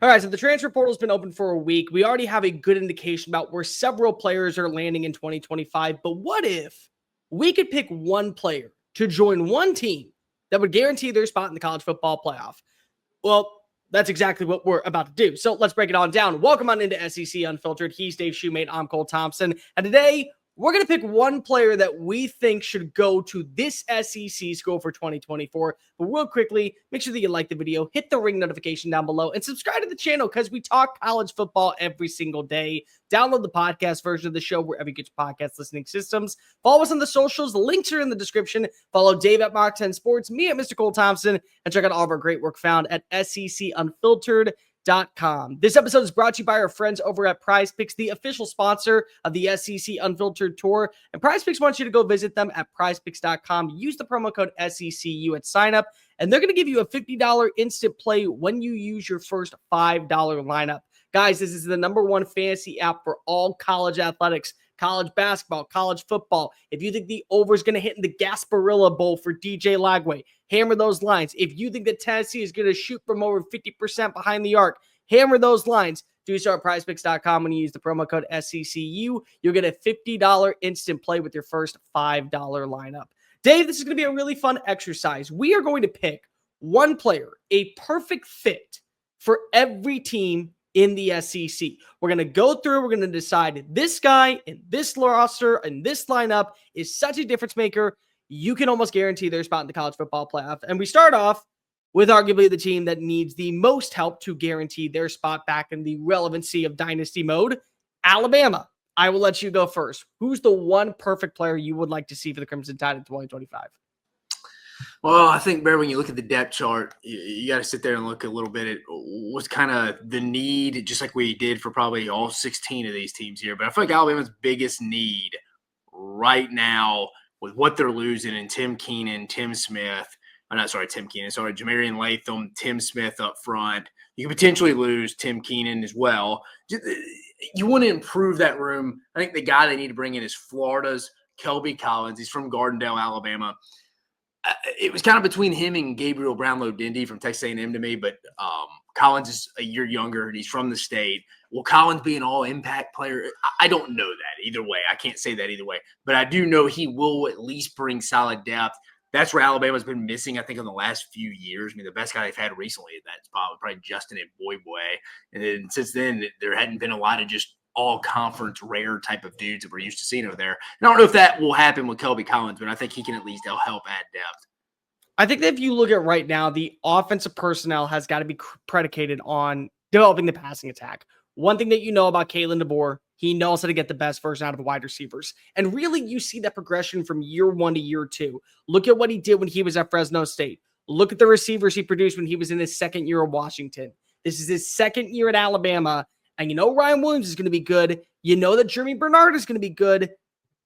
All right, so the transfer portal has been open for a week. We already have a good indication about where several players are landing in 2025. But what if we could pick one player to join one team that would guarantee their spot in the college football playoff? Well, that's exactly what we're about to do. So let's break it on down. Welcome on into SEC Unfiltered. He's Dave Shumate. I'm Cole Thompson. And today, we're going to pick one player that we think should go to this SEC school for 2024. But real quickly, make sure that you like the video, hit the ring notification down below, and subscribe to the channel because we talk college football every single day. Download the podcast version of the show wherever you get your podcast listening systems. Follow us on the socials. The links are in the description. Follow Dave at Mach 10 Sports, me at Mr. Cole Thompson, and check out all of our great work found at SECUnfiltered.com. This episode is brought to you by our friends over at Prize Picks, the official sponsor of the SEC Unfiltered Tour. And Prize Picks wants you to go visit them at prizepicks.com. Use the promo code SECU at sign up, and they're going to give you a $50 instant play when you use your first $5 lineup. Guys, this is the #1 fantasy app for all college athletics, college basketball, college football. If you think the over is going to hit in the Gasparilla Bowl for DJ Lagway, hammer those lines. If you think that Tennessee is going to shoot from over 50% behind the arc, hammer those lines. Do so at prizepicks.com. When you use the promo code SECU, you'll get a $50 instant play with your first $5 lineup. Dave, this is going to be a really fun exercise. We are going to pick one player, a perfect fit for every team in the SEC. We're going to go through, we're going to decide this guy in this roster and this lineup is such a difference maker. You can almost guarantee their spot in the college football playoff. And we start off with arguably the team that needs the most help to guarantee their spot back in the relevancy of dynasty mode, Alabama. I will let you go first. Who's the one perfect player you would like to see for the Crimson Tide in 2025? Well, I think, Bear, when you look at the depth chart, you got to sit there and look a little bit at what's kind of the need, just like we did for probably all 16 of these teams here. But I feel like Alabama's biggest need right now with what they're losing in Tim Keenan, Jamarian Latham, Tim Smith up front. You could potentially lose Tim Keenan as well. You want to improve that room. I think the guy they need to bring in is Florida's Kelby Collins. He's from Gardendale, Alabama. It was kind of between him and Gabriel Brownlow-Dindy from Texas A&M to me, but Collins is a year younger, and he's from the state. Will Collins be an all-impact player? I don't know that either way. I can't say that either way. But I do know he will at least bring solid depth. That's where Alabama's been missing, I think, in the last few years. I mean, the best guy they've had recently in that spot was probably Justin Boy. And then since then, there hadn't been a lot of just all-conference rare type of dudes that we're used to seeing over there. And I don't know if that will happen with Kelby Collins, but I think he can at least help add depth. I think that if you look at right now, the offensive personnel has got to be predicated on developing the passing attack. One thing that you know about Kalen DeBoer, he knows how to get the best version out of the wide receivers. And really, you see that progression from year 1 to year 2. Look at what he did when he was at Fresno State. Look at the receivers he produced when he was in his second year of Washington. This is his second year at Alabama. And you know Ryan Williams is going to be good. You know that Jeremy Bernard is going to be good.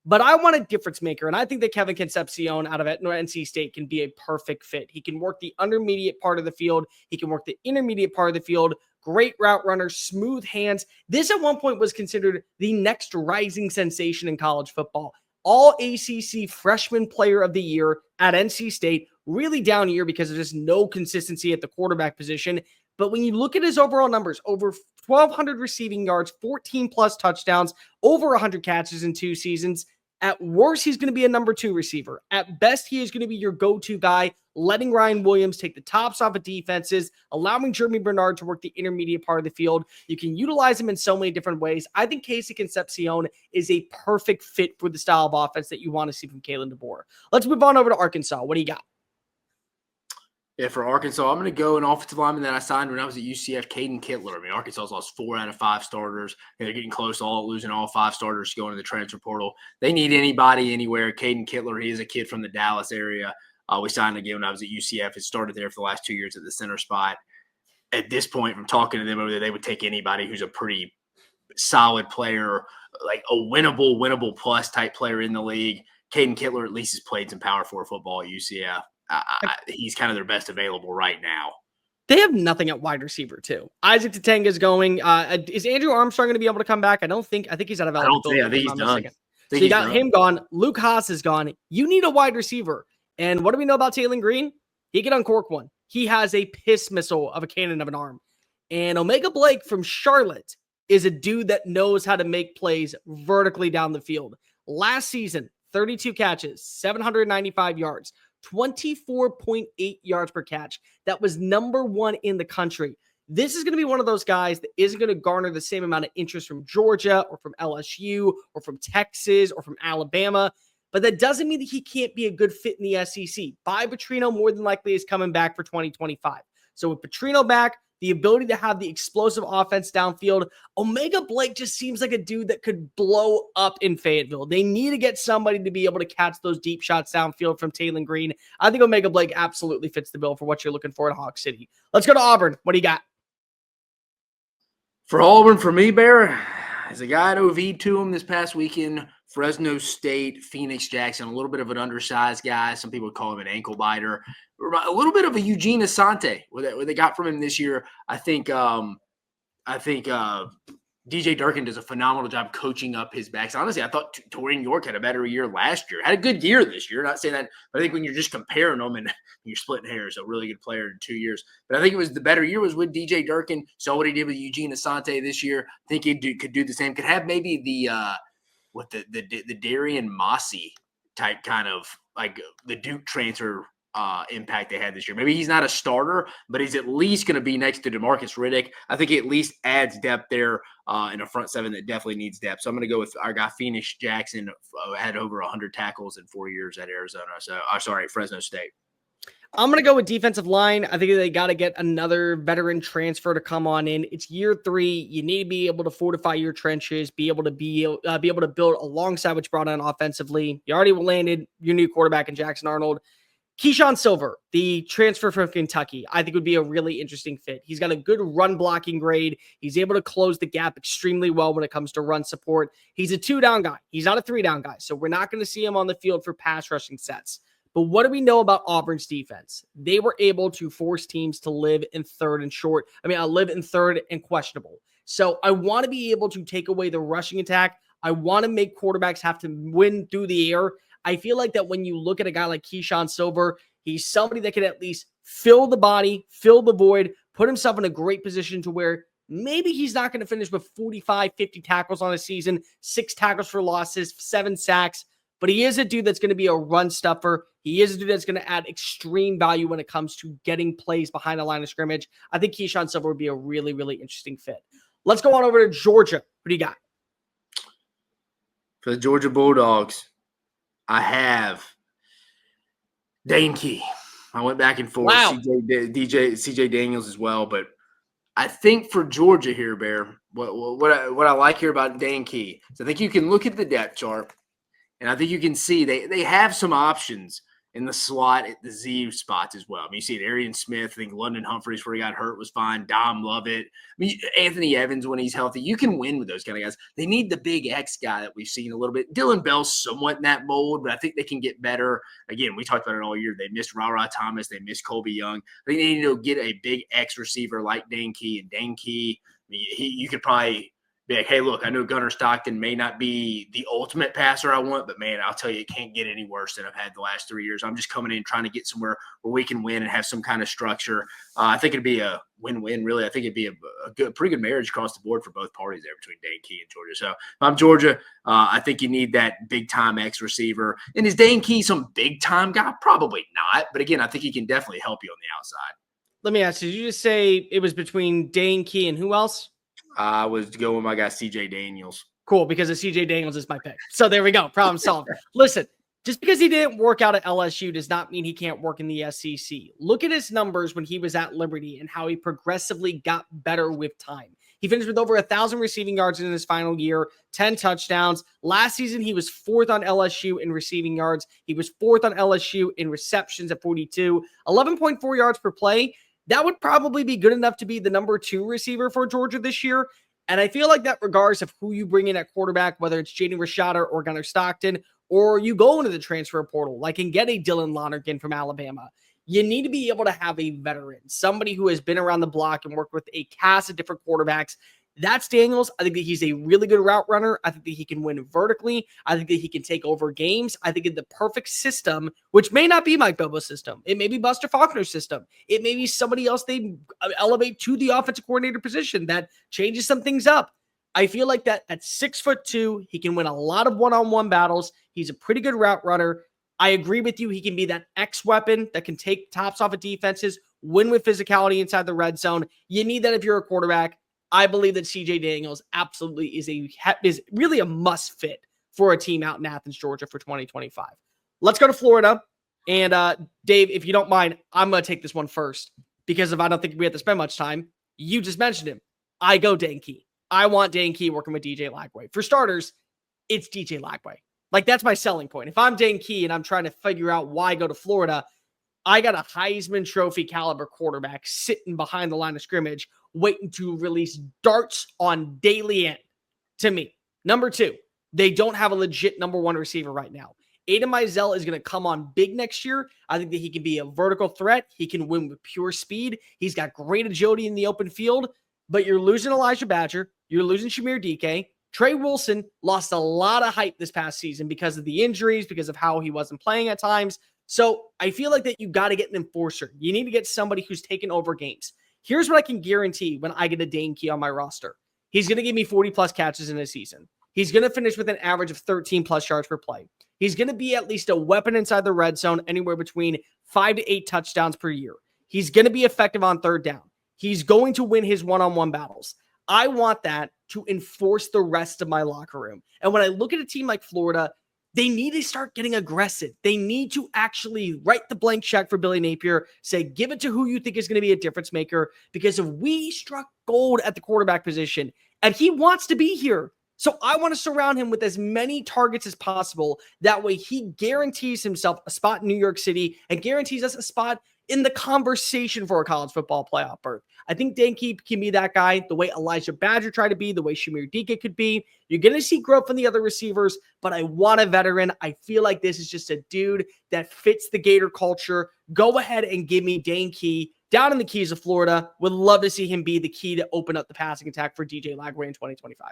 But I want a difference maker, and I think that Kevin Concepcion out of NC State can be a perfect fit. He can work the intermediate part of the field. He can work the intermediate part of the field. Great route runner, smooth hands. This at one point was considered the next rising sensation in college football. All ACC freshman player of the year at NC State. Really down year because there's just no consistency at the quarterback position. But when you look at his overall numbers, over 1,200 receiving yards, 14-plus touchdowns, over 100 catches in 2 seasons. At worst, he's going to be a number 2 receiver. At best, he is going to be your go-to guy, letting Ryan Williams take the tops off of defenses, allowing Jeremy Bernard to work the intermediate part of the field. You can utilize him in so many different ways. I think Casey Concepcion is a perfect fit for the style of offense that you want to see from Kalen DeBoer. Let's move on over to Arkansas. What do you got? Yeah, for Arkansas, I'm going to go an offensive lineman that I signed when I was at UCF, Caden Kittler. I mean, Arkansas's lost 4 out of 5 starters, and they're getting close to losing all 5 starters going to the transfer portal. They need anybody anywhere. Caden Kittler, he is a kid from the Dallas area. We signed again when I was at UCF. It started there for the last 2 years at the center spot. At this point, from talking to them over there, they would take anybody who's a pretty solid player, like a winnable plus type player in the league. Caden Kittler at least has played some Power 4 football at UCF. He's kind of their best available right now. They have nothing at wide receiver, too. Isaac Tatanga is going. Is Andrew Armstrong going to be able to come back? I think he's out of eligibility. I think he's done. So you got him gone. Luke Haas is gone. You need a wide receiver. And what do we know about Taylor Green? He can uncork one. He has a piss missile of a cannon of an arm. And Omega Blake from Charlotte is a dude that knows how to make plays vertically down the field. Last season, 32 catches, 795 yards, 24.8 yards per catch. That was number one in the country. This is going to be one of those guys that isn't going to garner the same amount of interest from Georgia or from LSU or from Texas or from Alabama. But that doesn't mean that he can't be a good fit in the SEC. Petrino more than likely is coming back for 2025. So with Petrino back, the ability to have the explosive offense downfield, Omega Blake just seems like a dude that could blow up in Fayetteville. They need to get somebody to be able to catch those deep shots downfield from Taylon Green. I think Omega Blake absolutely fits the bill for what you're looking for in Hawk City. Let's go to Auburn. What do you got? For Auburn, for me, Bear, as a guy that OV'd to him this past weekend, Fresno State, Phoenix Jackson, a little bit of an undersized guy. Some people would call him an ankle biter. A little bit of a Eugene Asante, what they got from him this year. I think DJ Durkin does a phenomenal job coaching up his backs. Honestly, I thought Torian York had a better year last year. Had a good year this year. Not saying that, but I think when you're just comparing them and you're splitting hairs, a really good player in 2 years. But I think it was the better year was with DJ Durkin. Saw what he did with Eugene Asante this year. I think he could do the same. Could have maybe the Darian Mossy type kind of like the Duke transfer impact they had this year. Maybe he's not a starter, but he's at least going to be next to DeMarcus Riddick. I think he at least adds depth there in a front seven that definitely needs depth. So I'm going to go with our guy Phoenix Jackson, had over 100 tackles in 4 years at Arizona. So, Fresno State. I'm going to go with defensive line. I think they got to get another veteran transfer to come on in. It's year 3. You need to be able to fortify your trenches, be able to build alongside what you brought on offensively. You already landed your new quarterback in Jackson Arnold. Keyshawn Silver, the transfer from Kentucky, I think would be a really interesting fit. He's got a good run blocking grade. He's able to close the gap extremely well when it comes to run support. He's a 2-down guy. He's not a 3-down guy. So we're not going to see him on the field for pass rushing sets. But what do we know about Auburn's defense? They were able to force teams to live in third and questionable. So I want to be able to take away the rushing attack. I want to make quarterbacks have to win through the air. I feel like that when you look at a guy like Keyshawn Silver, he's somebody that can at least fill the body, fill the void, put himself in a great position to where maybe he's not going to finish with 45, 50 tackles on a season, 6 tackles for losses, 7 sacks, but he is a dude that's going to be a run stuffer. He is a dude that's going to add extreme value when it comes to getting plays behind the line of scrimmage. I think Keyshawn Silver would be a really, really interesting fit. Let's go on over to Georgia. What do you got? For the Georgia Bulldogs, I have Dane Key. I went back and forth. Wow. CJ Daniels as well. But I think for Georgia here, Bear, what I like here about Dane Key is I think you can look at the depth chart, and I think you can see they have some options in the slot at the Z spots as well. I mean, you see it, Arian Smith, I think London Humphreys, where he got hurt, was fine. Dom Lovett. I mean, Anthony Evans, when he's healthy, you can win with those kind of guys. They need the big X guy that we've seen a little bit. Dylan Bell's somewhat in that mold, but I think they can get better. Again, we talked about it all year. They missed Ra Thomas. They missed Colby Young. I think they need to get a big X receiver like Dane Key. And Dane Key, I mean, you could probably be like, hey, look, I know Gunnar Stockton may not be the ultimate passer I want, but, man, I'll tell you, it can't get any worse than I've had the last 3 years. I'm just coming in trying to get somewhere where we can win and have some kind of structure. I think it'd be a win-win, really. I think it'd be a pretty good marriage across the board for both parties there between Dane Key and Georgia. So if I'm Georgia, I think you need that big-time X receiver. And is Dane Key some big-time guy? Probably not. But, again, I think he can definitely help you on the outside. Let me ask you, did you just say it was between Dane Key and who else? I was going with my guy, CJ Daniels. Cool, because CJ Daniels is my pick. So there we go. Problem solved. Listen, just because he didn't work out at LSU does not mean he can't work in the SEC. Look at his numbers when he was at Liberty and how he progressively got better with time. He finished with over 1,000 receiving yards in his final year, 10 touchdowns. Last season, he was 4th on LSU in receiving yards. He was 4th on LSU in receptions at 42, 11.4 yards per play. That would probably be good enough to be the number 2 receiver for Georgia this year. And I feel like that regardless of who you bring in at quarterback, whether it's Jaden Rashada or Gunnar Stockton, or you go into the transfer portal, like and get a Dylan Lonergan from Alabama, you need to be able to have a veteran, somebody who has been around the block and worked with a cast of different quarterbacks. That's Daniels. I think that he's a really good route runner. I think that he can win vertically. I think that he can take over games. I think in the perfect system, which may not be Mike Bobo's system. It may be Buster Faulkner's system. It may be somebody else they elevate to the offensive coordinator position that changes some things up. I feel like that at 6'2", he can win a lot of one-on-one battles. He's a pretty good route runner. I agree with you. He can be that X weapon that can take tops off of defenses, win with physicality inside the red zone. You need that if you're a quarterback. I believe that CJ Daniels absolutely is really a must fit for a team out in Athens, Georgia for 2025. Let's go to Florida. And Dave, if you don't mind, I'm going to take this one first because if I don't think we have to spend much time, you just mentioned him. I go Dan Key. I want Dan Key working with DJ Lagway. For starters, it's DJ Lagway. Like, that's my selling point. If I'm Dan Key and I'm trying to figure out why go to Florida, I got a Heisman Trophy caliber quarterback sitting behind the line of scrimmage waiting to release darts on daily end to me. Number two, they don't have a legit number one receiver right now. Aiden Mizell is going to come on big next year. I think that he can be a vertical threat. He can win with pure speed. He's got great agility in the open field, but you're losing Elijah Badger. You're losing Shamir DK. Trey Wilson lost a lot of hype this past season because of the injuries, because of how he wasn't playing at times. So I feel like that you got to get an enforcer. You need to get somebody who's taken over games. Here's what I can guarantee when I get a Dane Key on my roster. He's going to give me 40-plus catches in a season. He's going to finish with an average of 13-plus yards per play. He's going to be at least a weapon inside the red zone, anywhere between 5 to 8 touchdowns per year. He's going to be effective on third down. He's going to win his one-on-one battles. I want that to enforce the rest of my locker room. And when I look at a team like Florida, they need to start getting aggressive. They need to actually write the blank check for Billy Napier, say, give it to who you think is going to be a difference maker, because if we struck gold at the quarterback position, and he wants to be here, so I want to surround him with as many targets as possible. That way he guarantees himself a spot in New York City and guarantees us a spot in the conversation for a college football playoff berth. I think Dan Keep can be that guy, the way Elijah Badger tried to be, the way Shamir Dike could be. You're going to see growth from the other receivers, but I want a veteran. I feel like this is just a dude that fits the Gator culture. Go ahead and give me Dane Key down in the Keys of Florida. Would love to see him be the key to open up the passing attack for DJ Lagway in 2025.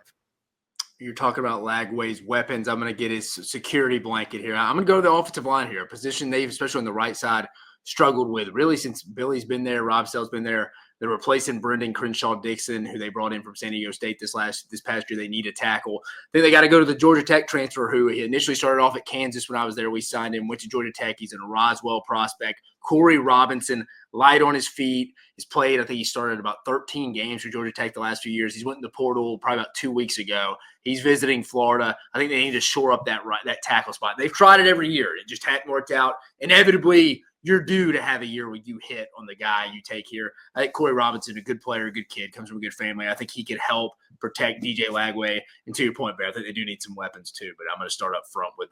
You're talking about Lagway's weapons. I'm going to get his security blanket here. I'm going to go to the offensive line here, a position they've, especially on the right side, struggled with really since Billy's been there, Rob Sell's been there. They're replacing Brendan Crenshaw-Dixon, who they brought in from San Diego State this past year. They need a tackle. Then they got to go to the Georgia Tech transfer, who he initially started off at Kansas when I was there. We signed him, went to Georgia Tech. He's a Roswell prospect. Corey Robinson, light on his feet. He's played, I think he started about 13 games for Georgia Tech the last few years. He's went in the portal probably about 2 weeks ago. He's visiting Florida. I think they need to shore up that tackle spot. They've tried it every year. It just hadn't worked out. Inevitably, you're due to have a year where you hit on the guy you take here. I think Corey Robinson, a good player, a good kid, comes from a good family. I think he could help protect DJ Lagway. And to your point, Bear, I think they do need some weapons too. But I'm going to start up front with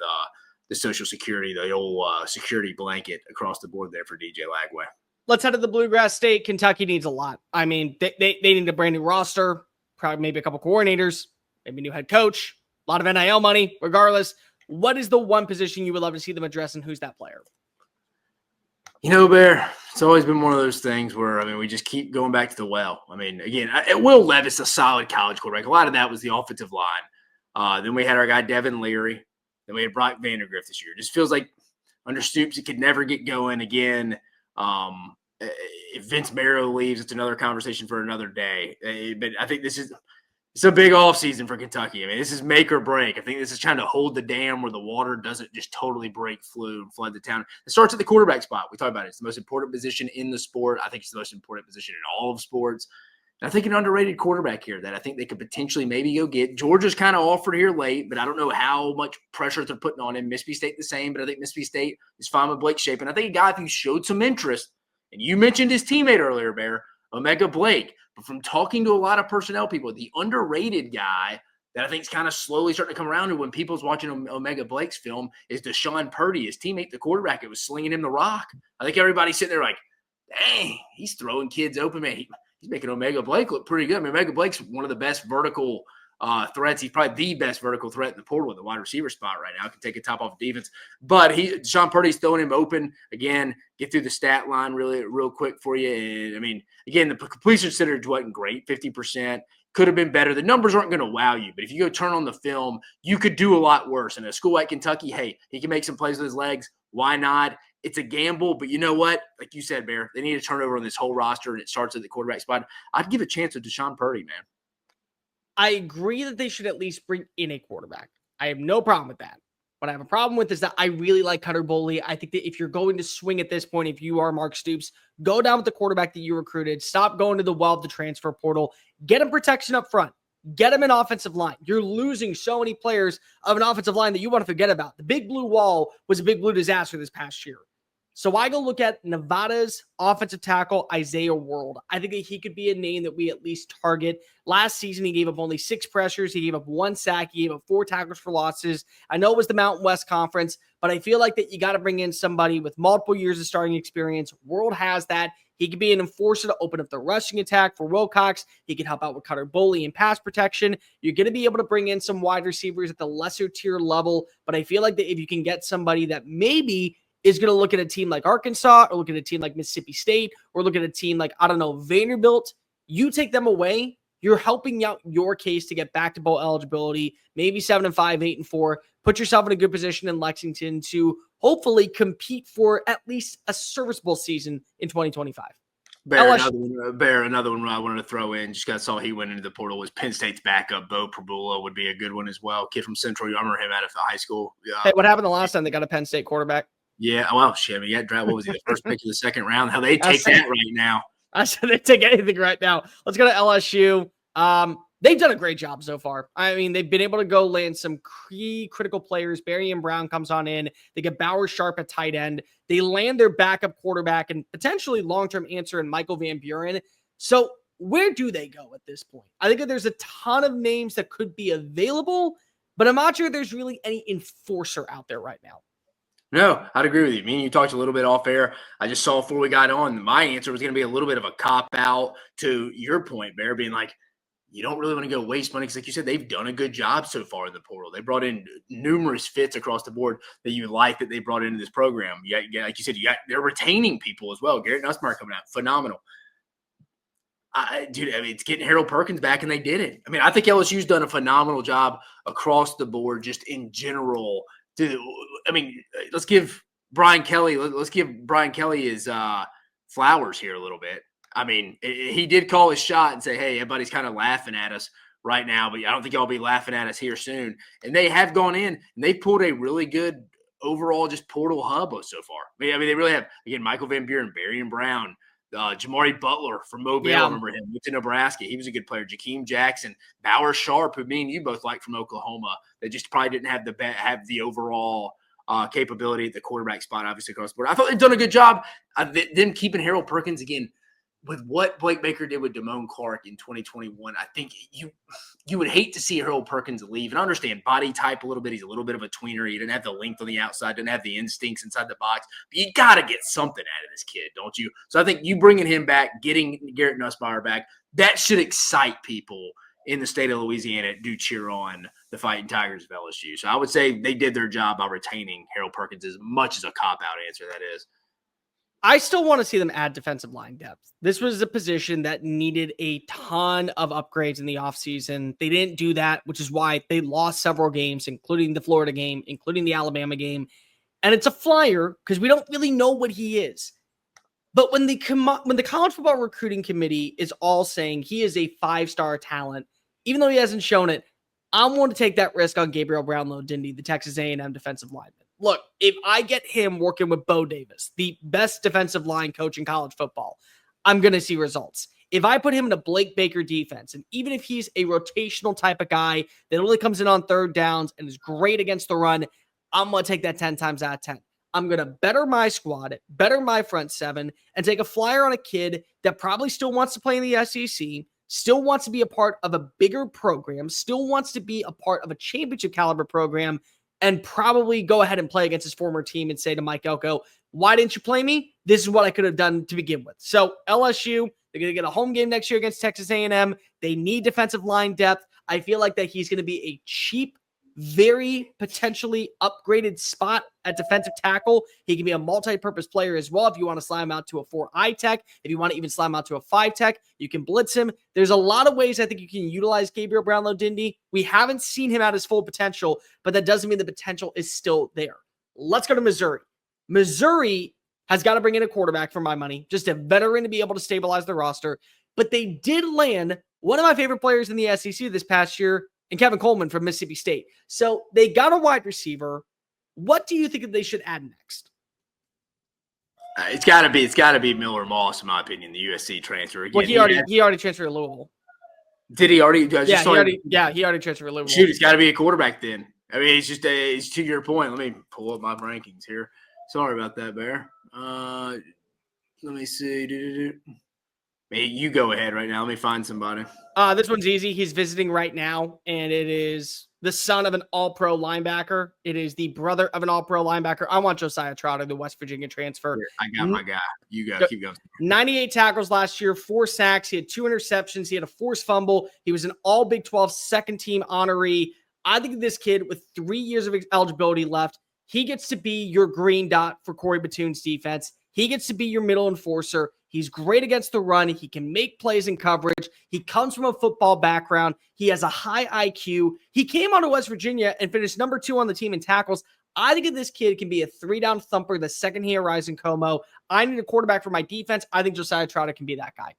the Social Security, the old security blanket across the board there for DJ Lagway. Let's head to the Bluegrass State. Kentucky needs a lot. I mean, they need a brand new roster, probably maybe a couple coordinators, maybe a new head coach, a lot of NIL money. Regardless, what is the one position you would love to see them address, and who's that player? You know, Bear, it's always been one of those things where, I mean, we just keep going back to the well. I mean, again, Will Levis, a solid college quarterback. A lot of that was the offensive line. Then we had our guy Devin Leary. Then we had Brock Vandergrift this year. It just feels like under Stoops, it could never get going again. If Vince Marrow leaves, it's another conversation for another day. But I think it's a big offseason for Kentucky. I mean, this is make or break. I think this is trying to hold the dam where the water doesn't just totally break through and flood the town. It starts at the quarterback spot. We talked about it. It's the most important position in the sport. I think it's the most important position in all of sports. And I think an underrated quarterback here that I think they could potentially maybe go get. Georgia's kind of offered here late, but I don't know how much pressure they're putting on him. Mississippi State the same, but I think Mississippi State is fine with Blake Shapen. I think a guy who showed some interest, and you mentioned his teammate earlier, Bear, Omega Blake. But from talking to a lot of personnel people, the underrated guy that I think is kind of slowly starting to come around, and when people's watching Omega Blake's film, is Deshaun Purdy, his teammate, the quarterback. It was slinging him the rock. I think everybody's sitting there like, dang, he's throwing kids open, man. He's making Omega Blake look pretty good. I mean, Omega Blake's one of the best vertical threats. He's probably the best vertical threat in the portal at the wide receiver spot right now. Can take a top off defense. But Deshaun Purdy's throwing him open. Again, get through the stat line real quick for you. And, I mean, again, the completion percentage wasn't great, 50%. could have been better. The numbers aren't going to wow you, but if you go turn on the film, you could do a lot worse. And a school like Kentucky, hey, he can make some plays with his legs. Why not? It's a gamble, but you know what? Like you said, Bear, they need a turnover on this whole roster, and it starts at the quarterback spot. I'd give a chance to Deshaun Purdy, man. I agree that they should at least bring in a quarterback. I have no problem with that. What I have a problem with is that I really like Cutter Boley. I think that if you're going to swing at this point, if you are Mark Stoops, go down with the quarterback that you recruited. Stop going to the well of the transfer portal. Get him protection up front. Get him an offensive line. You're losing so many players of an offensive line that you want to forget about. The Big Blue Wall was a Big Blue disaster this past year. So I go look at Nevada's offensive tackle, Isaiah World. I think that he could be a name that we at least target. Last season, he gave up only 6 pressures. He gave up 1 sack. He gave up 4 tackles for losses. I know it was the Mountain West Conference, but I feel like that you got to bring in somebody with multiple years of starting experience. World has that. He could be an enforcer to open up the rushing attack for Wilcox. He could help out with Cutter Boley and pass protection. You're going to be able to bring in some wide receivers at the lesser tier level, but I feel like that if you can get somebody that maybe is going to look at a team like Arkansas or look at a team like Mississippi State or look at a team like, I don't know, Vanderbilt, you take them away, you're helping out your case to get back to bowl eligibility, maybe 7-5, 8-4, put yourself in a good position in Lexington to hopefully compete for at least a serviceable season in 2025. Another one I wanted to throw in, just got saw he went into the portal, was Penn State's backup. Bo Prabula would be a good one as well. Kid from Central, you remember him out of high school. Hey, what happened the last time they got a Penn State quarterback? Yeah, well, shit. I mean, what was he, the first pick of the second round? How they take that right now? I said they take anything right now. Let's go to LSU. They've done a great job so far. I mean, they've been able to go land some key critical players. Barry Brown comes on in. They get Bauer Sharp at tight end. They land their backup quarterback and potentially long-term answer in Michael Van Buren. So where do they go at this point? I think that there's a ton of names that could be available, but I'm not sure there's really any enforcer out there right now. No, I'd agree with you. Me and you talked a little bit off air. I just saw before we got on, my answer was going to be a little bit of a cop-out to your point, Bear, being like, you don't really want to go waste money because, like you said, they've done a good job so far in the portal. They brought in numerous fits across the board that you like that they brought into this program. Yeah, like you said, they're retaining people as well. Garrett Nussmeier coming out, phenomenal. Dude, I mean, it's getting Harold Perkins back, and they did it. I mean, I think LSU's done a phenomenal job across the board, just in general. Let's give Brian Kelly. Let's give Brian Kelly his flowers here a little bit. I mean, he did call his shot and say, "Hey, everybody's kind of laughing at us right now, but I don't think y'all be laughing at us here soon." And they have gone in and they pulled a really good overall just portal hub so far. I mean, they really have. Again, Michael Van Buren, Barry Brown, Jamari Butler from Mobile. I remember him. Went to Nebraska. He was a good player. Jakeem Jackson, Bauer Sharp, who me and you both like from Oklahoma. That just probably didn't have the overall capability at the quarterback spot, obviously across the board. I thought they'd done a good job. Them keeping Harold Perkins again. With what Blake Baker did with Damone Clark in 2021, I think you would hate to see Harold Perkins leave. And I understand body type a little bit. He's a little bit of a tweener. He didn't have the length on the outside, didn't have the instincts inside the box. But you got to get something out of this kid, don't you? So I think you bringing him back, getting Garrett Nussmeier back, that should excite people in the state of Louisiana do cheer on the Fighting Tigers of LSU. So I would say they did their job by retaining Harold Perkins, as much as a cop-out answer that is. I still want to see them add defensive line depth. This was a position that needed a ton of upgrades in the offseason. They didn't do that, which is why they lost several games, including the Florida game, including the Alabama game. And it's a flyer because we don't really know what he is. But when the college football recruiting committee is all saying he is a 5-star talent, even though he hasn't shown it, I'm willing to take that risk on Gabriel Brownlow-Dindy, the Texas A&M defensive lineman. Look, if I get him working with Bo Davis, the best defensive line coach in college football, I'm going to see results. If I put him in a Blake Baker defense, and even if he's a rotational type of guy that only comes in on third downs and is great against the run, I'm going to take that 10 times out of 10. I'm going to better my squad, better my front seven, and take a flyer on a kid that probably still wants to play in the SEC, still wants to be a part of a bigger program, still wants to be a part of a championship caliber program, and probably go ahead and play against his former team and say to Mike Elko, why didn't you play me? This is what I could have done to begin with. So LSU, they're going to get a home game next year against Texas A&M. They need defensive line depth. I feel like that he's going to be a cheap very potentially upgraded spot at defensive tackle. He can be a multi-purpose player as well. If you want to slide him out to a 4 tech, if you want to even slide him out to a 5 tech, you can blitz him. There's a lot of ways I think you can utilize Gabriel Brownlow-Dindy. We haven't seen him at his full potential, but that doesn't mean the potential is still there. Let's go to Missouri. Missouri has got to bring in a quarterback for my money, just a veteran to be able to stabilize the roster. But they did land one of my favorite players in the SEC this past year, and Kevin Coleman from Mississippi State. So they got a wide receiver. What do you think they should add next? It's got to be Miller Moss, in my opinion, the USC transfer. Again, Well, he already transferred to Louisville. Did he already? He already transferred to Louisville. Shoot, it's got to be a quarterback then. I mean, it's to your point. Let me pull up my rankings here. Sorry about that, Bear. Let me see. Hey, you go ahead right now. Let me find somebody. This one's easy. He's visiting right now, and it is the son of an all-pro linebacker. It is the brother of an all-pro linebacker. I want Josiah Trotter, the West Virginia transfer. Here, I got my guy. You go. Keep going. 98 tackles last year, 4 sacks. He had 2 interceptions. He had a forced fumble. He was an all Big 12 second-team honoree. I think this kid with 3 years of eligibility left, he gets to be your green dot for Corey Batoon's defense. He gets to be your middle enforcer. He's great against the run. He can make plays in coverage. He comes from a football background. He has a high IQ. He came out of West Virginia and finished number 2 on the team in tackles. I think this kid can be a 3-down thumper the second he arrives in Como. I need a quarterback for my defense. I think Josiah Trotter can be that guy.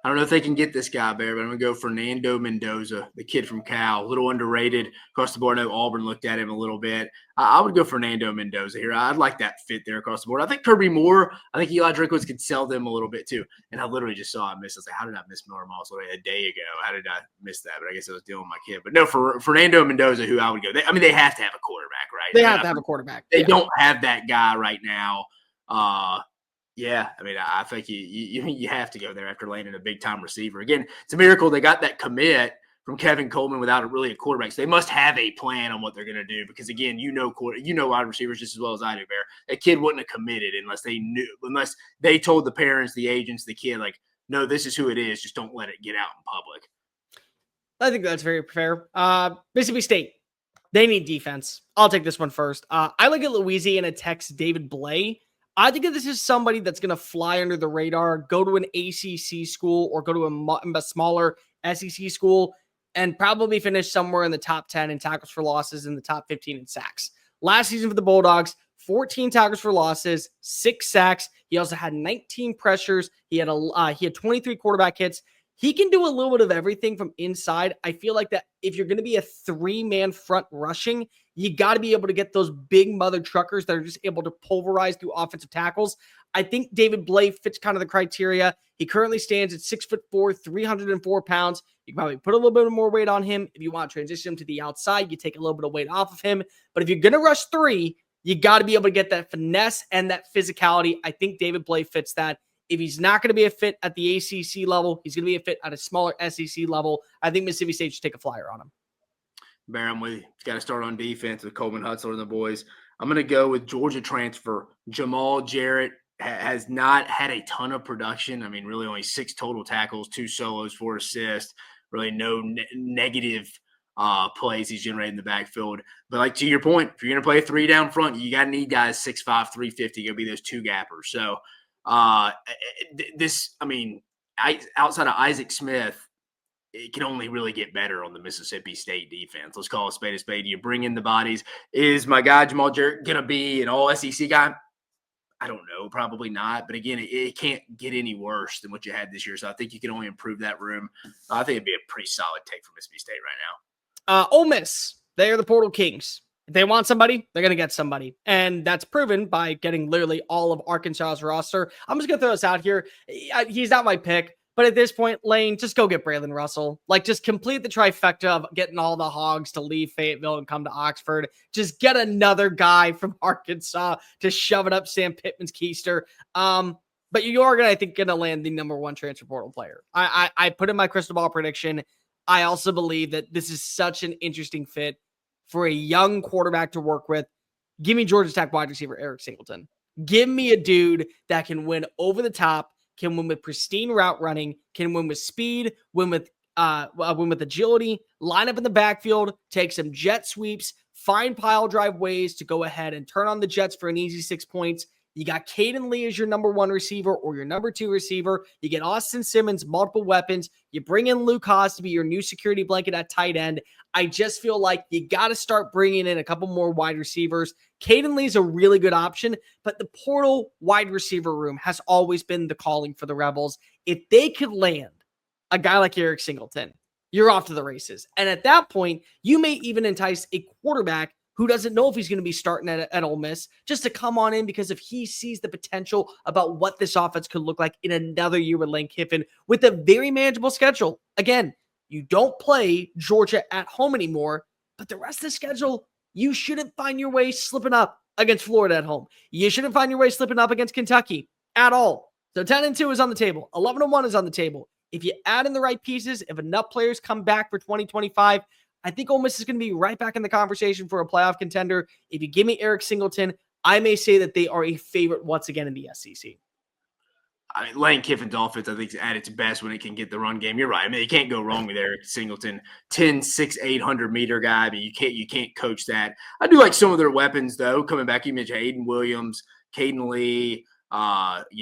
I don't know if they can get this guy, Bear, but I'm going to go Fernando Mendoza, the kid from Cal. A little underrated across the board. I know Auburn looked at him a little bit. I would go Fernando Mendoza here. I'd like that fit there across the board. I think Kirby Moore, I think Eli Drinkwitz could sell them a little bit too. And I literally just saw him miss. I was like, how did I miss Miller Moss a day ago? How did I miss that? But I guess I was dealing with my kid. But no, for Fernando Mendoza, who I would go. They have to have a quarterback, right? They have to have a quarterback. They don't have that guy right now. Yeah, I mean, I think you have to go there after landing a big-time receiver. Again, it's a miracle they got that commit from Kevin Coleman without really a quarterback. So they must have a plan on what they're going to do because, again, you know wide receivers just as well as I do, Bear. That kid wouldn't have committed unless they told the parents, the agents, the kid, like, no, this is who it is. Just don't let it get out in public. I think that's very fair. Mississippi State, they need defense. I'll take this one first. I look at Louisiana Tech's David Blay. I think that this is somebody that's going to fly under the radar, go to an ACC school or go to a smaller SEC school and probably finish somewhere in the top 10 in tackles for losses and the top 15 in sacks. Last season for the Bulldogs, 14 tackles for losses, 6 sacks. He also had 19 pressures. He had 23 quarterback hits. He can do a little bit of everything from inside. I feel like that if you're going to be a 3-man front rushing, you got to be able to get those big mother truckers that are just able to pulverize through offensive tackles. I think David Blay fits kind of the criteria. He currently stands at 6'4", 304 pounds. You can probably put a little bit more weight on him. If you want to transition him to the outside, you take a little bit of weight off of him. But if you're going to rush 3, you got to be able to get that finesse and that physicality. I think David Blay fits that. If he's not going to be a fit at the ACC level, he's going to be a fit at a smaller SEC level. I think Mississippi State should take a flyer on him. Bear, I'm with you. He's got to start on defense with Coleman Hutzler and the boys. I'm going to go with Georgia transfer. Jamal Jarrett has not had a ton of production. I mean, really only 6 total tackles, 2 solos, 4 assists. Really no negative plays he's generated in the backfield. But like to your point, if you're going to play a 3 down front, you got to need guys 6'5", 350, going to be those 2 gappers. So outside of Isaac Smith, it can only really get better on the Mississippi State defense. Let's call a spade a spade. You bring in the bodies. Is my guy Jamal Jarrett going to be an all SEC guy? I don't know. Probably not. But again, it can't get any worse than what you had this year. So I think you can only improve that room. I think it'd be a pretty solid take for Mississippi State right now. Ole Miss, they are the Portal Kings. If they want somebody, they're going to get somebody. And that's proven by getting literally all of Arkansas's roster. I'm just going to throw this out here. He's not my pick. But at this point, Lane, just go get Braylon Russell. Like, just complete the trifecta of getting all the Hogs to leave Fayetteville and come to Oxford. Just get another guy from Arkansas to shove it up Sam Pittman's keister. But you are going to land the number 1 transfer portal player. I put in my crystal ball prediction. I also believe that this is such an interesting fit for a young quarterback to work with. Give me Georgia Tech wide receiver Eric Singleton. Give me a dude that can win over the top, can win with pristine route running, can win with speed, win with win with agility, line up in the backfield, take some jet sweeps, find pile drive ways to go ahead and turn on the Jets for an easy 6 points. You got Caden Lee as your number 1 receiver or your number 2 receiver. You get Austin Simmons, multiple weapons. You bring in Luke Haas to be your new security blanket at tight end. I just feel like you got to start bringing in a couple more wide receivers. Caden Lee's a really good option, but the portal wide receiver room has always been the calling for the Rebels. If they could land a guy like Eric Singleton, you're off to the races. And at that point, you may even entice a quarterback who doesn't know if he's going to be starting at Ole Miss just to come on in, because if he sees the potential about what this offense could look like in another year with Lane Kiffin with a very manageable schedule. Again, you don't play Georgia at home anymore, but the rest of the schedule, you shouldn't find your way slipping up against Florida at home. You shouldn't find your way slipping up against Kentucky at all. So 10-2 is on the table. 11-1 is on the table. If you add in the right pieces, if enough players come back for 2025, I think Ole Miss is going to be right back in the conversation for a playoff contender. If you give me Eric Singleton, I may say that they are a favorite once again in the SEC. I mean, Lane Kiffin's offense, I think, is at its best when it can get the run game. You're right. I mean, you can't go wrong with Eric Singleton, 10'6", 800-meter guy, but you can't coach that. I do like some of their weapons, though. Coming back, you mentioned Aiden Williams, Caden Lee,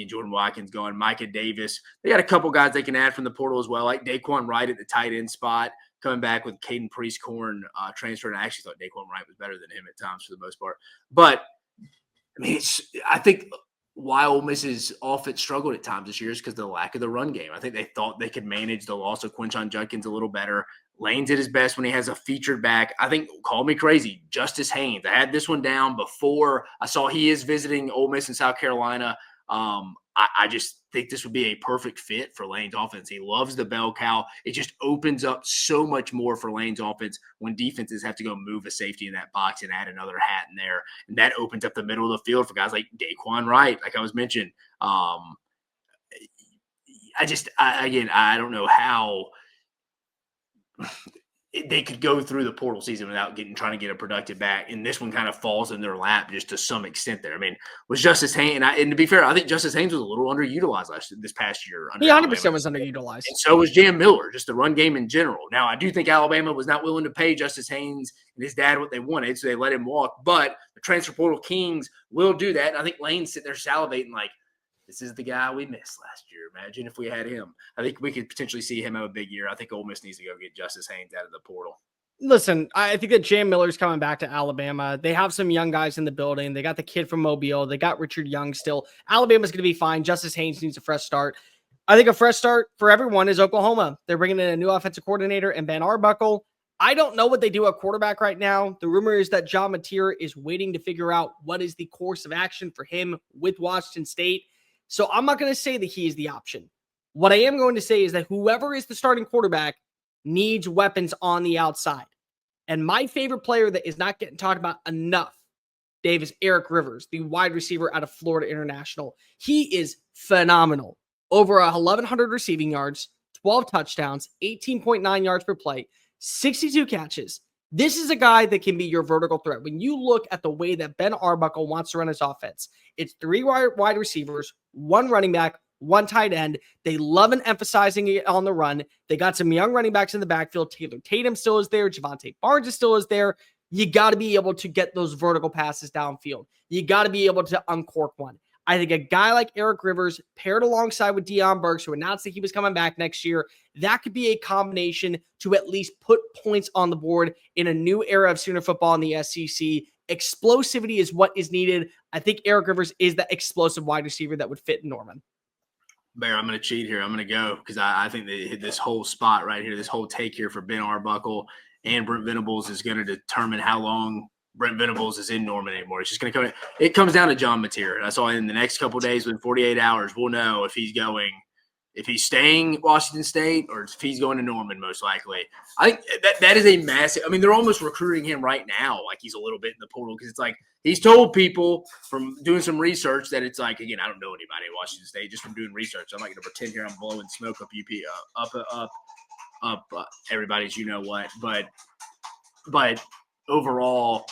Jordan Watkins going, Micah Davis. They got a couple guys they can add from the portal as well, like Daquan Wright at the tight end spot. Coming back with Caden Priestcorn transfer, and I actually thought Daquan Wright was better than him at times for the most part. But I mean, I think why Ole Miss's offense struggled at times this year is because of the lack of the run game. I think they thought they could manage the loss of Quinshon Judkins a little better. Lane did his best when he has a featured back. I think, call me crazy, Justice Haynes. I had this one down before I saw he is visiting Ole Miss in South Carolina. I just think this would be a perfect fit for Lane's offense. He loves the bell cow. It just opens up so much more for Lane's offense when defenses have to go move a safety in that box and add another hat in there. And that opens up the middle of the field for guys like Daquan Wright, like I was mentioning. I don't know how they could go through the portal season without trying to get a productive back. And this one kind of falls in their lap just to some extent there. I mean, was Justice Haynes, and to be fair, I think Justice Haynes was a little underutilized this past year. He 100% was underutilized. And so was Jam Miller, just the run game in general. Now, I do think Alabama was not willing to pay Justice Haynes and his dad what they wanted, so they let him walk. But the transfer portal kings will do that. And I think Lane's sitting there salivating like, this is the guy we missed last year. Imagine if we had him. I think we could potentially see him have a big year. I think Ole Miss needs to go get Justice Haynes out of the portal. Listen, I think that Jam Miller's coming back to Alabama. They have some young guys in the building. They got the kid from Mobile. They got Richard Young still. Alabama's going to be fine. Justice Haynes needs a fresh start. I think a fresh start for everyone is Oklahoma. They're bringing in a new offensive coordinator and Ben Arbuckle. I don't know what they do at quarterback right now. The rumor is that John Mateer is waiting to figure out what is the course of action for him with Washington State. So I'm not going to say that he is the option. What I am going to say is that whoever is the starting quarterback needs weapons on the outside. And my favorite player that is not getting talked about enough, Dave, is Eric Rivers, the wide receiver out of Florida International. He is phenomenal. Over 1,100 receiving yards, 12 touchdowns, 18.9 yards per play, 62 catches. This is a guy that can be your vertical threat. When you look at the way that Ben Arbuckle wants to run his offense, it's 3 wide receivers, 1 running back, 1 tight end. They love and emphasizing it on the run. They got some young running backs in the backfield. Taylor Tatum still is there. Javonte Barnes still is there. You got to be able to get those vertical passes downfield. You got to be able to uncork one. I think a guy like Eric Rivers paired alongside with Deion Burks, who announced that he was coming back next year, that could be a combination to at least put points on the board in a new era of Sooner football in the SEC. Explosivity is what is needed. I think Eric Rivers is that explosive wide receiver that would fit Norman. Bear, I'm going to cheat here. I'm going to go because I think they hit this whole spot right here, this whole take here for Ben Arbuckle and Brent Venables is going to determine how long Brent Venables is in Norman anymore. It's just going to come. It comes down to John Mateer. That's all. In the next couple of days, within 48 hours, we'll know if he's staying Washington State or if he's going to Norman. Most likely, I think that is a massive. I mean, they're almost recruiting him right now, like he's a little bit in the portal because it's like he's told people from doing some research that it's like, again, I don't know anybody at Washington State just from doing research. I'm not going to pretend here I'm blowing smoke up everybody's you know what, but overall.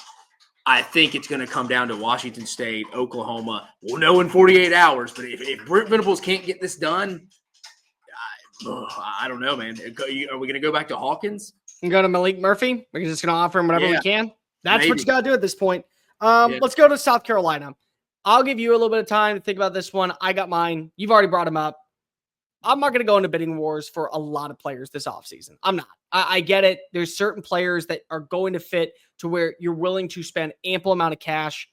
I think it's going to come down to Washington State, Oklahoma. We'll know in 48 hours. But if Brent Venables can't get this done, I don't know, man. Are we going to go back to Hawkins? And go to Malik Murphy. We're just going to offer him whatever we can. That's what you got to do at this point. Let's go to South Carolina. I'll give you a little bit of time to think about this one. I got mine. You've already brought him up. I'm not going to go into bidding wars for a lot of players this offseason. I'm not. I get it. There's certain players that are going to fit to where you're willing to spend ample amount of cash.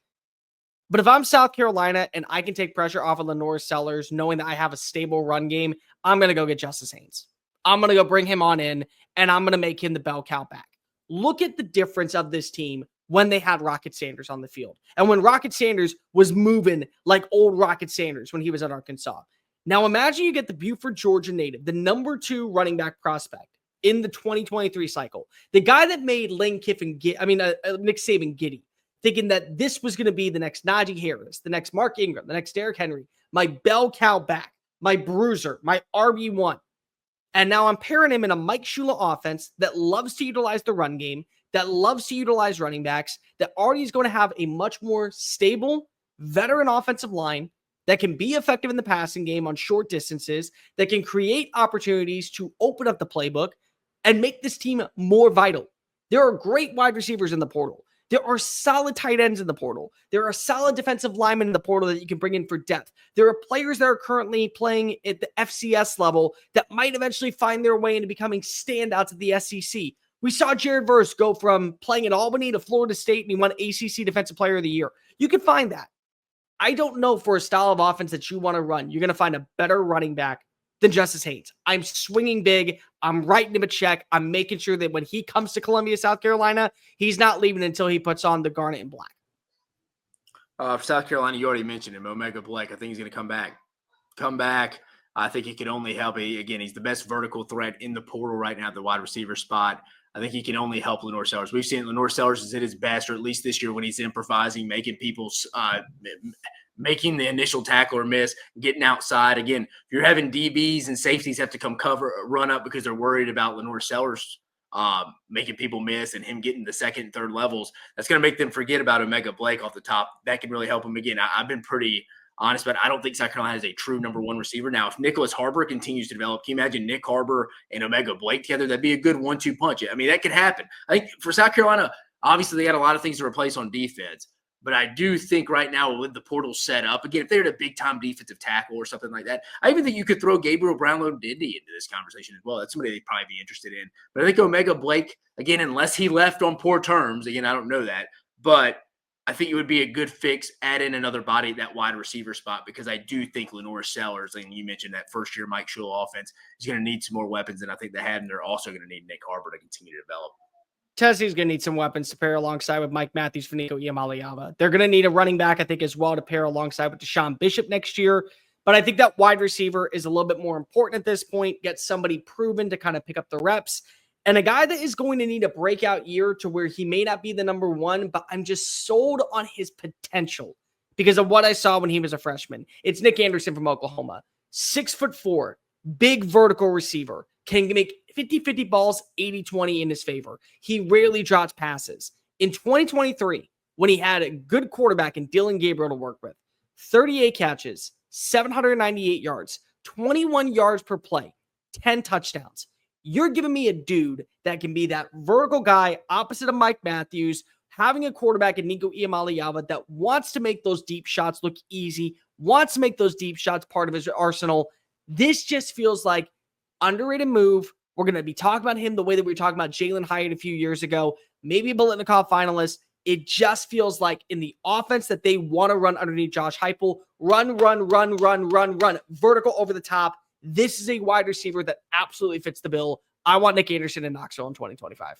But if I'm South Carolina and I can take pressure off of Lenore Sellers, knowing that I have a stable run game, I'm going to go get Justice Haynes. I'm going to go bring him on in, and I'm going to make him the bell cow back. Look at the difference of this team when they had Rocket Sanders on the field. And when Rocket Sanders was moving like old Rocket Sanders when he was at Arkansas. Now imagine you get the Buford, Georgia native, the number 2 running back prospect in the 2023 cycle. The guy that made Nick Saban giddy, thinking that this was going to be the next Najee Harris, the next Mark Ingram, the next Derrick Henry, my bell cow back, my bruiser, my RB1. And now I'm pairing him in a Mike Shula offense that loves to utilize the run game, that loves to utilize running backs, that already is going to have a much more stable veteran offensive line that can be effective in the passing game on short distances, that can create opportunities to open up the playbook and make this team more vital. There are great wide receivers in the portal. There are solid tight ends in the portal. There are solid defensive linemen in the portal that you can bring in for depth. There are players that are currently playing at the FCS level that might eventually find their way into becoming standouts at the SEC. We saw Jared Verse go from playing at Albany to Florida State, and he won ACC Defensive Player of the Year. You can find that. I don't know, for a style of offense that you want to run, you're going to find a better running back than Justice Haynes. I'm swinging big. I'm writing him a check. I'm making sure that when he comes to Columbia, South Carolina, he's not leaving until he puts on the garnet and black. For South Carolina, you already mentioned him, Omega Blake. I think he's going to come back. I think he can only help. Again, he's the best vertical threat in the portal right now at the wide receiver spot. I think he can only help Lenore Sellers. We've seen Lenore Sellers is at his best, or at least this year when he's improvising, making people's making the initial tackle or miss, getting outside. Again, if you're having DBs and safeties have to come run up because they're worried about Lenore Sellers making people miss and him getting the second and third levels, that's going to make them forget about Omega Blake off the top. That can really help him. Again, I've been pretty honest, but I don't think South Carolina has a true number 1 receiver. Now, if Nicholas Harbor continues to develop, can you imagine Nick Harbor and Omega Blake together? That'd be a good 1-2 punch. I mean, that could happen. I think for South Carolina, obviously they got a lot of things to replace on defense, but I do think right now with the portal set up, again, if they're a big-time defensive tackle or something like that, I even think you could throw Gabriel Brownlow-Dindy into this conversation as well. That's somebody they'd probably be interested in. But I think Omega Blake, again, unless he left on poor terms, again, I don't know that, but I think it would be a good fix, add in another body at that wide receiver spot, because I do think Lenore Sellers, and you mentioned that first-year Mike Shula offense, is going to need some more weapons than I think they had, and they're also going to need Nick Harbor to continue to develop. Tennessee's going to need some weapons to pair alongside with Mike Matthews, Fanico Iamaleava. They're going to need a running back, I think, as well to pair alongside with Deshaun Bishop next year. But I think that wide receiver is a little bit more important at this point. Get somebody proven to kind of pick up the reps. And a guy that is going to need a breakout year to where he may not be the number 1, but I'm just sold on his potential because of what I saw when he was a freshman. It's Nick Anderson from Oklahoma. 6'4", big vertical receiver. Can make 50-50 balls, 80-20 in his favor. He rarely drops passes. In 2023, when he had a good quarterback in Dylan Gabriel to work with, 38 catches, 798 yards, 21 yards per play, 10 touchdowns. You're giving me a dude that can be that vertical guy opposite of Mike Matthews, having a quarterback in Nico Iamaleava that wants to make those deep shots look easy, wants to make those deep shots part of his arsenal. This just feels like underrated move. We're going to be talking about him the way that we were talking about Jalen Hyatt a few years ago, maybe a Biletnikoff finalist. It just feels like in the offense that they want to run underneath Josh Heupel, run, vertical over the top. This is a wide receiver that absolutely fits the bill. I want Nick Anderson in Knoxville in 2025.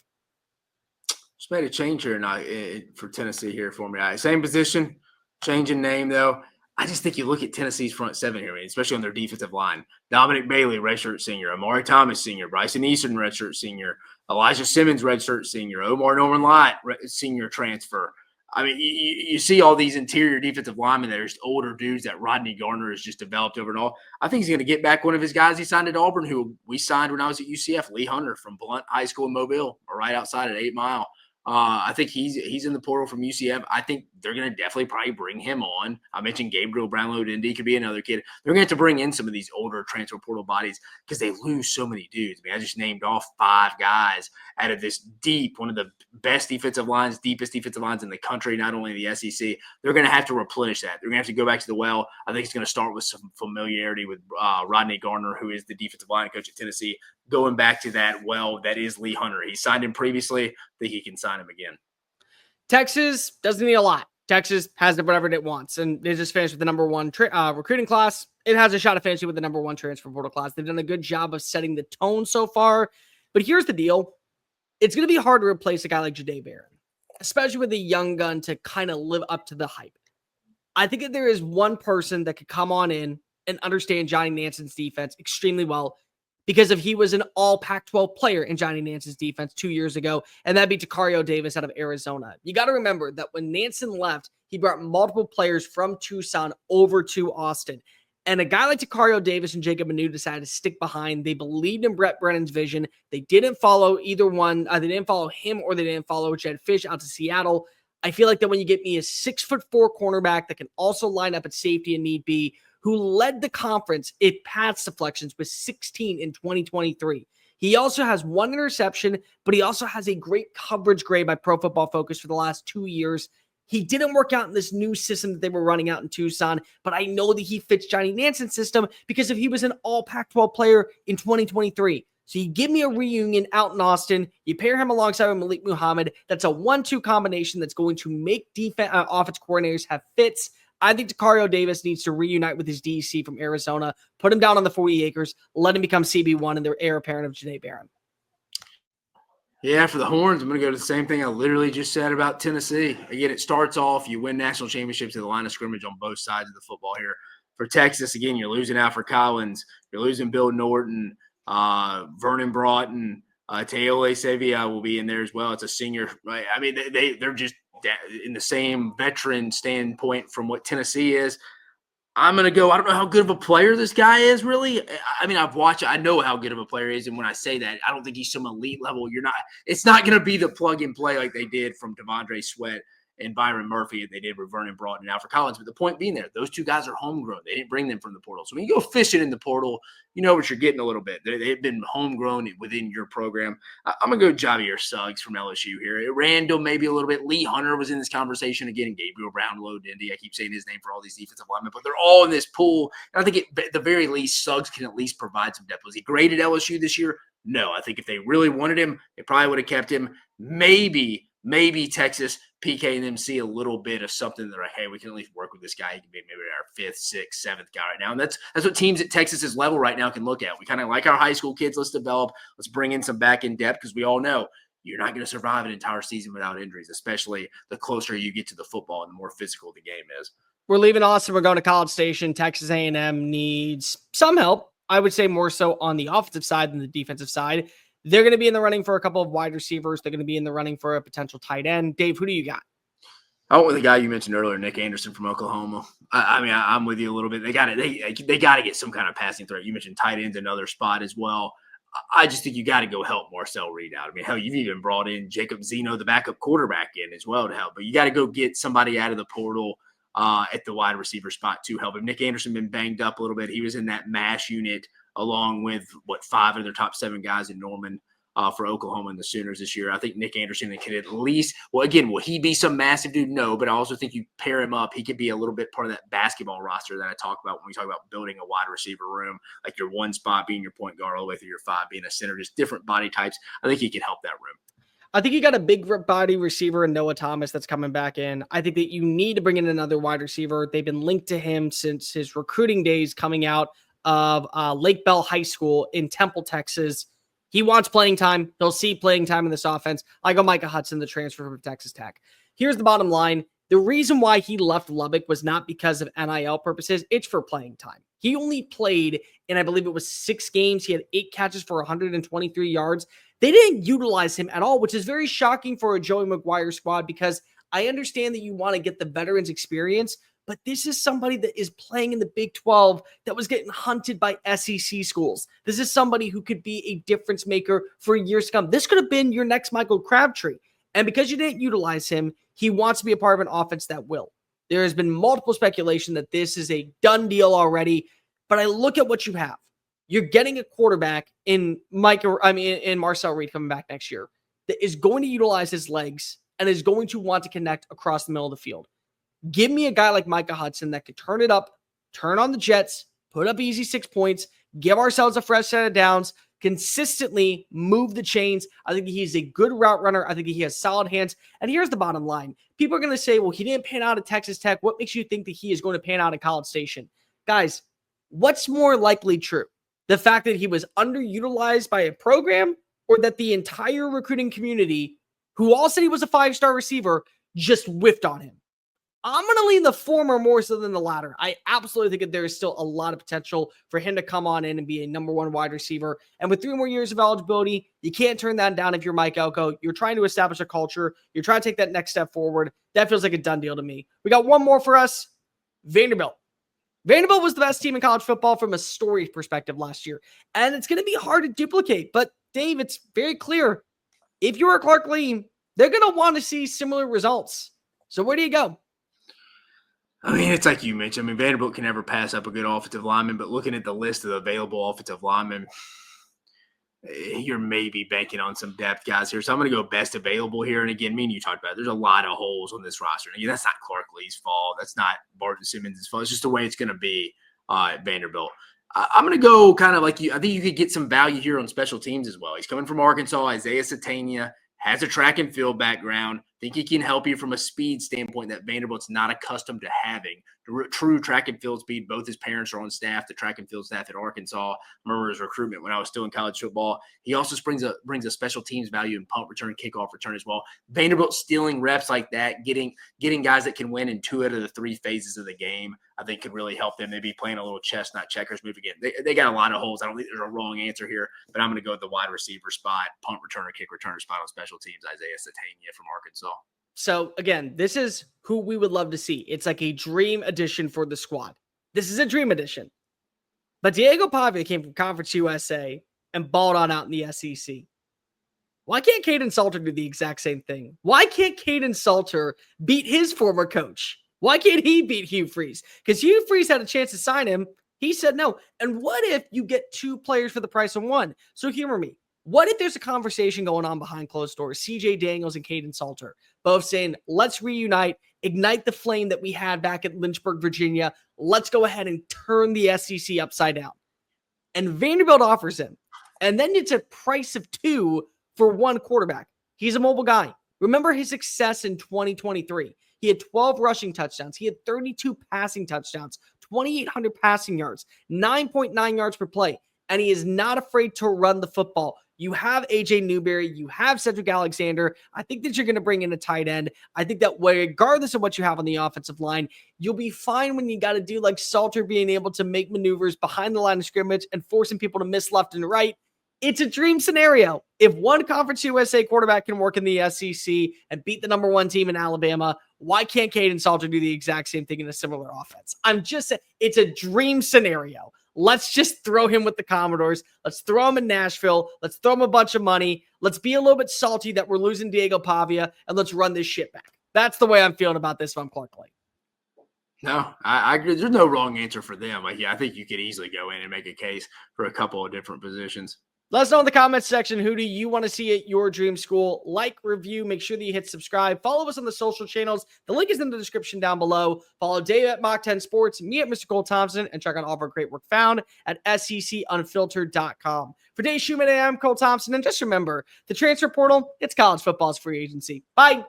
Just made a change here for Tennessee here for me. Same position, change in name though. I just think you look at Tennessee's front 7 here, especially on their defensive line. Dominic Bailey, redshirt senior. Amari Thomas, senior. Bryson Easton, redshirt senior. Elijah Simmons, redshirt senior. Omar Norman Lott, senior transfer. I mean, you see all these interior defensive linemen that are just older dudes that Rodney Garner has just developed over and all. I think he's going to get back one of his guys he signed at Auburn, who we signed when I was at UCF, Lee Hunter from Blunt High School in Mobile, or right outside at 8 Mile. I think he's in the portal from UCF. I think they're going to definitely probably bring him on. I mentioned Gabriel Brownlow-Dindy could be another kid. They're going to have to bring in some of these older transfer portal bodies because they lose so many dudes. I mean, I just named off 5 guys out of this one of the best defensive lines, deepest defensive lines in the country, not only the SEC. They're going to have to replenish that. They're going to have to go back to the well. I think it's going to start with some familiarity with Rodney Garner, who is the defensive line coach at Tennessee, going back to that well that is Lee Hunter. He signed him previously. I think he can sign him again. Texas doesn't need a lot. Texas has whatever it wants, and they just finished with the number 1 recruiting class. It has a shot of finishing with the number 1 transfer portal class. They've done a good job of setting the tone so far. But here's the deal. It's going to be hard to replace a guy like Jahdae Barron, especially with a young gun to kind of live up to the hype. I think that there is one person that could come on in and understand Johnny Nanson's defense extremely well, because he was an all Pac-12 player in Johnny Nanson's defense 2 years ago, and that'd be Tacario Davis out of Arizona. You got to remember that when Nanson left, he brought multiple players from Tucson over to Austin. And a guy like Tacario Davis and Jacob Manu decided to stick behind. They believed in Brett Brennan's vision. They didn't follow either one. They didn't follow him, or they didn't follow Jed Fish out to Seattle. I feel like that when you get me a 6'4" cornerback that can also line up at safety and need be, who led the conference in pass deflections with 16 in 2023. He also has 1 interception, but he also has a great coverage grade by Pro Football Focus for the last 2 years. He didn't work out in this new system that they were running out in Tucson, but I know that he fits Johnny Nanson's system because if he was an all Pac-12 player in 2023. So you give me a reunion out in Austin, you pair him alongside with Malik Muhammad. That's a 1-2 combination that's going to make offense coordinators have fits. I think Tacario Davis needs to reunite with his DC from Arizona, put him down on the 40 acres, let him become CB1 and the heir apparent of Jahdae Barron. Yeah, for the Horns, I'm going to go to the same thing I literally just said about Tennessee. Again, it starts off, you win national championships at the line of scrimmage on both sides of the football here. For Texas, again, you're losing Alfred Collins, you're losing Bill Norton, Vernon Broughton, Teole Sevilla will be in there as well. It's a senior, right? I mean, they're just in the same veteran standpoint from what Tennessee is. I'm going to go, I don't know how good of a player this guy is, really. I mean, I've watched it. I know how good of a player he is. And when I say that, I don't think he's some elite level. It's not going to be the plug and play like they did from Devondre Sweat and Byron Murphy, and they did with Vernon Broughton and Alfred Collins. But the point being there, those 2 guys are homegrown. They didn't bring them from the portal. So when you go fishing in the portal, you know what you're getting a little bit. They've been homegrown within your program. I'm going to go Javier Suggs from LSU here. Randall maybe a little bit. Lee Hunter was in this conversation again. Gabriel Brownlow-Dindy. I keep saying his name for all these defensive linemen, but they're all in this pool. And I think at the very least, Suggs can at least provide some depth. Was he great at LSU this year? No. I think if they really wanted him, they probably would have kept him. Maybe Texas, PK, and them see a little bit of something. They're like, hey, we can at least work with this guy. He can be maybe our 5th, 6th, 7th guy right now. And that's what teams at Texas's level right now can look at. We kind of like our high school kids. Let's develop. Let's bring in some back in depth because we all know you're not going to survive an entire season without injuries, especially the closer you get to the football and the more physical the game is. We're leaving Austin. We're going to College Station. Texas A&M needs some help. I would say more so on the offensive side than the defensive side. They're going to be in the running for a couple of wide receivers. They're going to be in the running for a potential tight end. Dave, who do you got? I went with the guy you mentioned earlier, Nick Anderson from Oklahoma. I'm with you a little bit. They got to get some kind of passing threat. You mentioned tight ends, another spot as well. I just think you got to go help Marcel Reed out. I mean, hell, you've even brought in Jacob Zeno, the backup quarterback, in as well to help. But you got to go get somebody out of the portal at the wide receiver spot to help him. Nick Anderson been banged up a little bit. He was in that MASH unit along with 5 of their top 7 guys in Norman for Oklahoma and the Sooners this year. I think Nick Anderson can at least, well, again, will he be some massive dude? No, but I also think you pair him up. He could be a little bit part of that basketball roster that I talk about when we talk about building a wide receiver room, like your 1 spot being your point guard all the way through your 5 being a center, just different body types. I think he can help that room. I think you got a big body receiver in Noah Thomas that's coming back in. I think that you need to bring in another wide receiver. They've been linked to him since his recruiting days coming out of Lake Bell High School in Temple, Texas. He wants playing time. He'll see playing time in this offense. I go Micah Hudson, the transfer from Texas Tech. Here's the bottom line. The reason why he left Lubbock was not because of NIL purposes. It's for playing time. He only played in, I believe it was 6 games. He had 8 catches for 123 yards. They didn't utilize him at all, which is very shocking for a Joey McGuire squad because I understand that you want to get the veterans experience, but this is somebody that is playing in the Big 12 that was getting hunted by SEC schools. This is somebody who could be a difference maker for years to come. This could have been your next Michael Crabtree. And because you didn't utilize him, he wants to be a part of an offense that will. There has been multiple speculation that this is a done deal already, but I look at what you have. You're getting a quarterback in Marcel Reed coming back next year that is going to utilize his legs and is going to want to connect across the middle of the field. Give me a guy like Micah Hudson that could turn it up, turn on the Jets, put up easy 6 points, give ourselves a fresh set of downs, consistently move the chains. I think he's a good route runner. I think he has solid hands. And here's the bottom line. People are going to say, well, he didn't pan out at Texas Tech. What makes you think that he is going to pan out at College Station? Guys, what's more likely true? The fact that he was underutilized by a program, or that the entire recruiting community, who all said he was a 5-star receiver, just whiffed on him? I'm going to lean the former more so than the latter. I absolutely think that there is still a lot of potential for him to come on in and be a number 1 wide receiver. And with 3 more years of eligibility, you can't turn that down if you're Mike Elko. You're trying to establish a culture. You're trying to take that next step forward. That feels like a done deal to me. We got one more for us. Vanderbilt. Vanderbilt was the best team in college football from a story perspective last year. And it's going to be hard to duplicate. But Dave, it's very clear. If you're a Clark Lee, they're going to want to see similar results. So where do you go? I mean, it's like you mentioned. I mean, Vanderbilt can never pass up a good offensive lineman, but looking at the list of available offensive linemen, you're maybe banking on some depth guys here. So I'm going to go best available here. And again, me and you talked about it. There's a lot of holes on this roster. And again, that's not Clark Lee's fault. That's not Barton Simmons' fault. It's just the way it's going to be at Vanderbilt. I'm going to go kind of like you. I think you could get some value here on special teams as well. He's coming from Arkansas. Isaiah Satania has a track and field background. Think he can help you from a speed standpoint that Vanderbilt's not accustomed to having. True track and field speed. Both his parents are on staff, the track and field staff at Arkansas. I remember his recruitment when I was still in college football. He also brings a special teams value in punt return, kickoff return as well. Vanderbilt stealing reps like that, getting guys that can win in 2 out of the 3 phases of the game, I think could really help them. Maybe playing a little chess, not checkers move again. They got a lot of holes. I don't think there's a wrong answer here, but I'm going to go with the wide receiver spot, punt returner, kick returner spot on special teams, Isaiah Satania from Arkansas. So again, this is who we would love to see. It's like a dream addition for the squad. This is a dream addition. But Diego Pavia came from Conference USA and balled on out in the SEC. Why can't Caden Salter do the exact same thing? Why can't Caden Salter beat his former coach? Why can't he beat Hugh Freeze? Because Hugh Freeze had a chance to sign him. He said no. And what if you get 2 players for the price of 1? So humor me. What if there's a conversation going on behind closed doors? CJ Daniels and Caden Salter both saying, let's reunite, ignite the flame that we had back at Lynchburg, Virginia. Let's go ahead and turn the SEC upside down. And Vanderbilt offers him. And then it's a price of 2 for 1 quarterback. He's a mobile guy. Remember his success in 2023. He had 12 rushing touchdowns. He had 32 passing touchdowns, 2,800 passing yards, 9.9 yards per play. And he is not afraid to run the football. You have AJ Newberry. You have Cedric Alexander. I think that you're going to bring in a tight end. I think that regardless of what you have on the offensive line, you'll be fine when you got to do like Salter being able to make maneuvers behind the line of scrimmage and forcing people to miss left and right. It's a dream scenario. If one Conference USA quarterback can work in the SEC and beat the number 1 team in Alabama, why can't Caden Salter do the exact same thing in a similar offense? I'm just saying, it's a dream scenario. Let's just throw him with the Commodores. Let's throw him in Nashville. Let's throw him a bunch of money. Let's be a little bit salty that we're losing Diego Pavia, and let's run this shit back. That's the way I'm feeling about this if I'm Clark Lee. No, I agree. There's no wrong answer for them. I think you could easily go in and make a case for a couple of different positions. Let us know in the comments section, who do you want to see at your dream school? Like, review, make sure that you hit subscribe. Follow us on the social channels. The link is in the description down below. Follow Dave at Mach 10 Sports, me at Mr. Cole Thompson, and check out all of our great work found at SECUnfiltered.com. For Dave Shumate, I'm Cole Thompson, and just remember, the transfer portal, it's college football's free agency. Bye.